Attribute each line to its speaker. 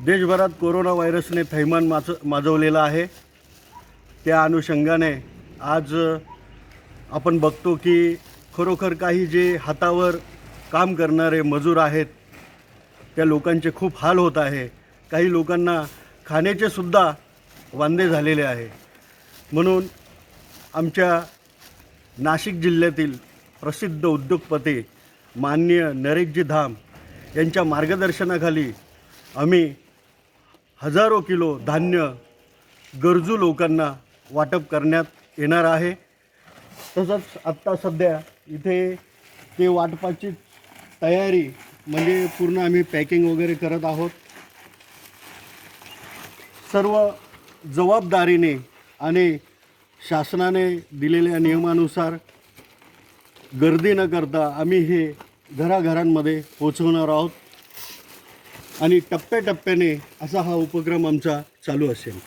Speaker 1: देशभरात कोरोना व्हायरसने थैमान माजवलेलं आहे। त्या अनुषंगाने आज आपण बघतो की खरोखर काही जे हातावर काम करणारे मजूर आहेत त्या लोकांचे खूप हाल होत आहे। काही लोकांना खाण्याचे सुद्धा वांदे झालेले आहे। म्हणून आमच्या नाशिक जिल्ह्यातील प्रसिद्ध उद्योगपती माननीय नरेशजी धाम यांच्या मार्गदर्शनाखाली आम्ही हजारो किलो धान्य गरजू लोकांना वाटप करण्यात येणार आहे। तसंच आत्ता सध्या इथे ते वाटपाची तयारी म्हणजे पूर्ण आम्ही पॅकिंग वगैरे करत आहोत। सर्व जबाबदारीने आणि शासनाने दिलेल्या नियमानुसार गर्दी न करता आम्ही हे घराघरांमध्ये पोहोचवणार आहोत आणि टप्प्याटप्प्याने असा हा उपक्रम आमचा चालू असेल।